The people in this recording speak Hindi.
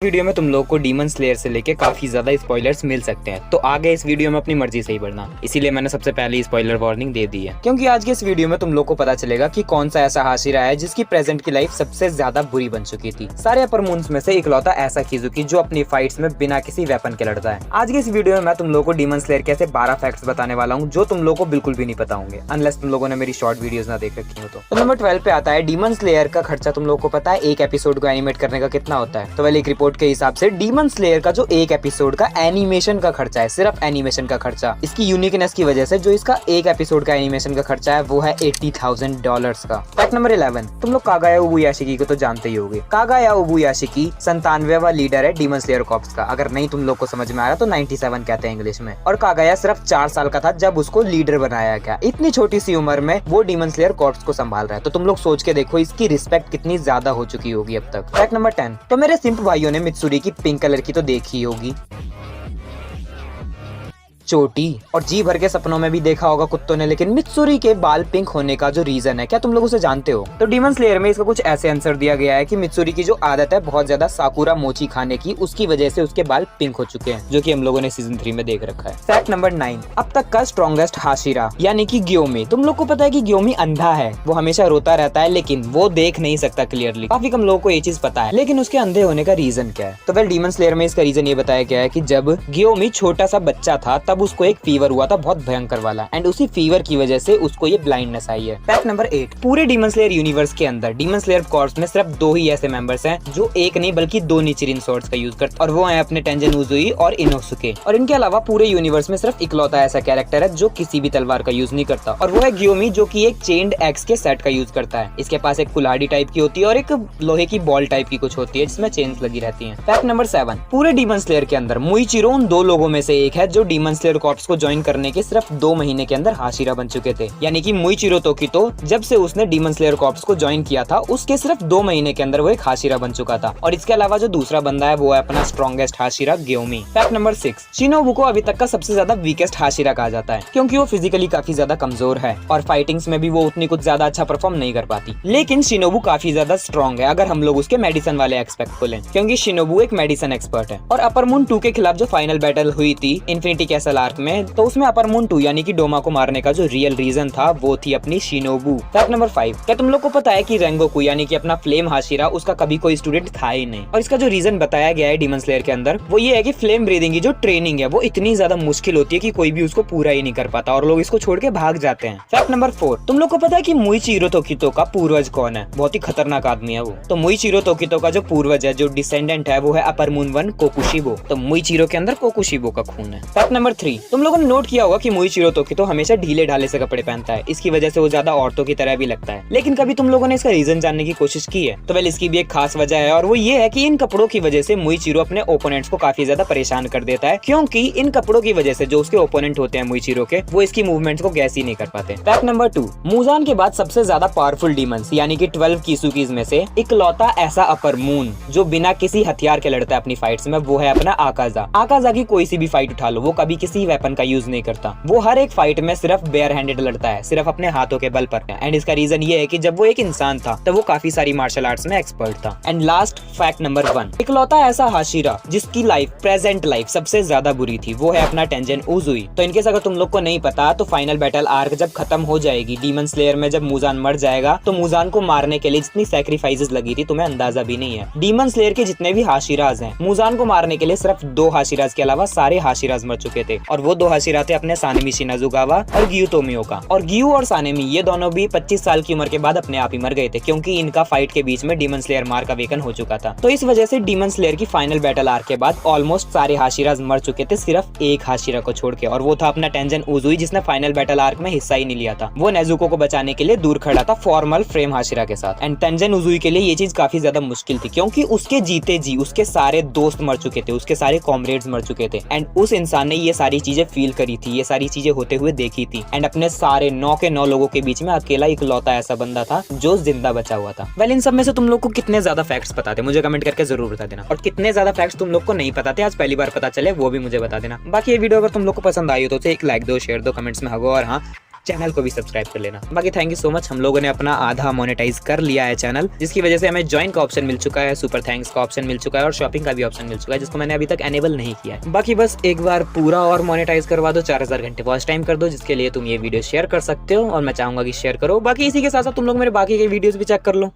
वीडियो में तुम लोग को डीमन स्लेयर से लेके काफी ज्यादा स्पॉयलर्स मिल सकते हैं, तो आगे इस वीडियो में अपनी मर्जी से ही बढ़ना। इसीलिए मैंने सबसे पहले स्पॉइलर वार्निंग दे दी है, क्योंकि आज के इस वीडियो में तुम लोग को पता चलेगा कि कौन सा ऐसा हाशिरा है जिसकी प्रेजेंट की लाइफ सबसे ज्यादा बुरी बन चुकी थी। सारे अपर मून्स में से इकलौता ऐसा किजुकी जो अपनी फाइट्स में बिना किसी वेपन के लड़ता है। आज के इस वीडियो में मैं तुम लोग को डीमन स्लेयर के ऐसे 12 फैक्ट्स बताने वाला हूँ जो तुम लोग को बिल्कुल भी नहीं पता होंगे, अनलेस तुम लोगों ने मेरी शॉर्ट वीडियोस ना देख रखी हो। तो नंबर 12 पे आता है डीमन स्लेयर का खर्चा। तुम लोग को पता है एक एपिसोड को एनिमेट करने का कितना होता है? तो पहले एक रिपोर्ट के हिसाब से डीमन स्लेयर का जो एक एपिसोड का एनिमेशन का खर्चा है, सिर्फ एनिमेशन का खर्चा, इसकी यूनिकनेस की वजह से जो इसका एक एपिसोड का एनिमेशन का खर्चा है वो है $80,000 का। फैक्ट नंबर 11, तुम लोग कागाया उबुयाशिकी को तो जानते ही होगे। कागाया उबुयाशिकी 97वां लीडर है डीमन स्लेयर कॉर्प्स का। अगर नहीं तुम लोग को समझ में आ रहा तो 97 कहते हैं इंग्लिश में। और कागाया सिर्फ 4 साल का था जब उसको लीडर बनाया गया। इतनी छोटी सी उम्र में वो डीमन स्लेयर कॉर्प्स को संभाल रहा है, तो तुम लोग सोच के देखो इसकी रिस्पेक्ट कितनी ज्यादा हो चुकी होगी अब तक। फैक्ट नंबर 10, तो मेरे सिंप भाइयों ने मित्सुरी की पिंक कलर की तो देखी होगी, चोटी और जी भर के सपनों में भी देखा होगा कुत्तों ने, लेकिन मित्सुरी के बाल पिंक होने का जो रीजन है क्या तुम लोग उसे जानते हो? तो डीमन स्लेयर में इसका कुछ ऐसे आंसर दिया गया है कि मित्सुरी की जो आदत है बहुत ज्यादा साकुरा मोची खाने की, उसकी वजह से उसके बाल पिंक हो चुके हैं, जो कि हम लोगों ने सीजन 3 में देख रखा है। फैक्ट नंबर 9, अब तक का स्ट्रॉन्गेस्ट हाशिरा यानी कि ग्योमी। तुम लोग को पता है कि ग्योमी अंधा है, वो हमेशा रोता रहता है लेकिन वो देख नहीं सकता क्लियरली। काफी कम लोगों को ये चीज पता है, लेकिन उसके अंधे होने का रीजन क्या है? तो वेल डीमन स्लेयर में इसका रीजन ये बताया गया है कि जब ग्योमी छोटा सा बच्चा था तब उसको एक फीवर हुआ था, बहुत भयंकर वाला, एंड उसी फीवर की वजह से उसको ये ब्लाइंडनेस आई है। फैक्ट नंबर 8, पूरे डीमन स्लेयर यूनिवर्स के अंदर डीमन स्लेयर कॉर्प्स में सिर्फ 2 ही ऐसे मेंबर्स हैं जो एक नहीं बल्कि 2 निचिरिन स्वॉर्ड्स का यूज करते, और वो हैं अपने टेंजन उजुई और इनोसुके। और इनके अलावा पूरे यूनिवर्स में सिर्फ इकलौता ऐसा कैरेक्टर है जो किसी भी तलवार का यूज नहीं करता, और वो है ग्योमी, जो कि एक चेन्ड एक्स के सेट का यूज करता है। इसके पास एक कुल्हाड़ी टाइप की होती है और एक लोहे की बॉल टाइप की कुछ होती है जिसमें चेन्स लगी रहती है। फैक्ट नंबर 7, पूरे डीमन स्लेयर के अंदर मुइचिरो उन 2 लोगों में से एक है जो डीमन स्लेयर कॉर्प्स को ज्वाइन करने के सिर्फ 2 महीने के अंदर हाशिरा बन चुके थे। यानी कि मुइचिरो तोकितो जब से उसने डीमन स्लेयर कॉर्प्स को ज्वाइन किया था उसके सिर्फ 2 महीने के अंदर वो एक हाशिरा बन चुका था। और इसके अलावा जो दूसरा बंदा है वो है अपना स्ट्रॉन्गेस्ट हाशिरा ग्योमी। फैक्ट नंबर 6, शिनोबु को अभी तक का सबसे ज्यादा वीकेस्ट हाशिरा कहा जाता है, क्योंकि वो फिजिकली काफी ज्यादा कमजोर है और फाइटिंग्स में भी वो उतनी कुछ ज्यादा अच्छा परफॉर्म नहीं कर पाती। लेकिन शिनोबु काफी ज्यादा स्ट्रॉन्ग है अगर हम लोग उसके मेडिसिन वाले एक्सपेक्ट को लें, क्योंकि शिनोबु एक मेडिसिन एक्सपर्ट है। और अपर मून 2 के खिलाफ जो फाइनल बैटल हुई थी इन्फिनिटी कैसल आर्क में, तो उसमें अपर मून 2 यानी कि डोमा को मारने का जो रियल रीजन था वो थी अपनी शिनोबु। फैक्ट नंबर 5, क्या तुम लोग को पता है कि रेंगोकू यानी कि अपना फ्लेम हाशिरा उसका कभी कोई स्टूडेंट था ही नहीं, और इसका जो रीजन बताया गया है डीमन स्लेयर के अंदर वो ये है कि फ्लेम ब्रीदिंग की जो ट्रेनिंग है वो इतनी ज्यादा मुश्किल होती है कि कोई भी उसको पूरा ही नहीं कर पाता और लोग इसको छोड़ के भाग जाते हैं। फैक्ट नंबर 4, तुम लोग को पता है कि मुइचिरो तोकितो का पूर्वज कौन है? बहुत ही खतरनाक आदमी है वो। तो मुइचिरो तोकितो का जो पूर्वज है, जो डिसेंडेंट है, वो है अपर मून 1 कोकुशिबो। तो मुइचिरो के अंदर कोकुशिबो का खून है। फैक्ट नंबर 3, तुम लोगों ने नोट किया होगा कि मुइचिरो तोकितो हमेशा ढीले ढाले से कपड़े पहनता है, इसकी वजह से वो ज्यादा औरतों की तरह भी लगता है। लेकिन कभी तुम लोगों ने इसका रीजन जानने की कोशिश की है? तो वेल इसकी भी एक खास वजह है, और वो ये है कि इन कपड़ों की वजह से मुइचिरो अपने ओपोनेंट्स को काफी ज्यादा परेशान कर देता है, क्योंकि इन कपड़ों की वजह से जो उसके ओपोनेंट होते हैं मुइचिरो के, वो इसकी मूवमेंट्स को गैस ही नहीं कर पाते। फैक्ट नंबर 2, मुजान के बाद सबसे ज्यादा पावरफुल डीमंस यानी कि 12 किसुकीज में से इकलौता ऐसा अपर मून जो बिना किसी हथियार के लड़ता है अपनी फाइट्स में, वो है अपना आकाजा। आकाजा की कोई सी भी फाइट उठा लो, वो कभी किसी वेपन का यूज नहीं करता। वो हर एक फाइट में सिर्फ बेयर हैंडेड लड़ता है, सिर्फ अपने हाथों के बल पर। एंड इसका रीजन ये है कि जब वो एक इंसान था तब वो काफी सारी मार्शल आर्ट्स में एक्सपर्ट था। एंड लास्ट फैक्ट नंबर 1, इकलौता ऐसा हाशिरा जिसकी लाइफ, प्रेजेंट लाइफ सबसे ज्यादा बुरी थी, वो है अपना टेंजन उजुई। तो इनकेस अगर तुम लोग को नहीं पता तो फाइनल बैटल आर्क जब खत्म हो जाएगी डीमन स्लेयर में, जब मुजान मर जाएगा, तो मुजान को मारने के लिए जितनी सैक्रिफाइसेस लगी थी तुम्हें अंदाजा भी नहीं है। डीमन स्लेयर के जितने भी हाशिराज हैं, मुजान को मारने के लिए सिर्फ 2 हाशिराज के अलावा सारे हाशिराज मर चुके थे, और वो 2 हाशिरा थे अपने सानेमी शिनाजुगावा और गियू तोमियोका। और गियू और सानेमी ये दोनों भी 25 साल की उम्र के बाद अपने आप ही मर गए थे, क्योंकि इनका फाइट के बीच में डीमन स्लेयर मार का वेकन हो चुका था। तो इस वजह से डीमन स्लेयर की फाइनल बैटल आर्क के बाद ऑलमोस्ट सारे हाशिराज मर चुके थे, सिर्फ एक हाशिरा को छोड़ के, और वो था अपना टेंजन उजुई, जिसने फाइनल बैटल आर्क में हिस्सा ही नहीं लिया था। वो नेजुको को बचाने के लिए दूर खड़ा था फॉर्मल फ्रेम हाशिरा के साथ। एंड टेंजन उजुई के लिए ये चीज काफी ज्यादा मुश्किल थी, क्योंकि उसके जीते जी उसके सारे दोस्त मर चुके थे, उसके सारे कॉमरेड्स मर चुके थे, एंड उस इंसान ने ये सारी चीजें फील करी थी, ये सारी चीजें होते हुए देखी थी, एंड अपने सारे 9 के 9 लोगों के बीच में अकेला इकलौता ऐसा बंदा था जो जिंदा बचा हुआ था। वेल इन सब में से तुम लोग को कितने ज्यादा फैक्ट्स पता थे मुझे कमेंट करके जरूर बता देना, और कितने ज्यादा फैक्ट्स तुम लोग को नहीं पता थे आज पहली बार पता चले वो भी मुझे बता देना। बाकी ये वीडियो अगर तुम लोग को पसंद आई हो तो एक लाइक दो, शेयर दो, कमेंट्स में हगो, और हाँ चैनल को भी सब्सक्राइब कर लेना। बाकी थैंक यू सो मच, हम लोगों ने अपना आधा मोनेटाइज कर लिया है चैनल, जिसकी वजह से हमें ज्वाइन का ऑप्शन मिल चुका है, सुपर थैंक्स का ऑप्शन मिल चुका है और शॉपिंग का भी ऑप्शन मिल चुका है, जिसको मैंने अभी तक एनेबल नहीं किया है। बाकी बस एक बार पूरा और मोनेटाइज करवा दो, 4000 घंटे वॉच टाइम कर दो, जिसके लिए तुम ये वीडियो शेयर कर सकते हो और मैं चाहूंगा कि शेयर करो। बाकी इसी के साथ साथ तुम लोग मेरे बाकी के वीडियोस भी चेक कर लो।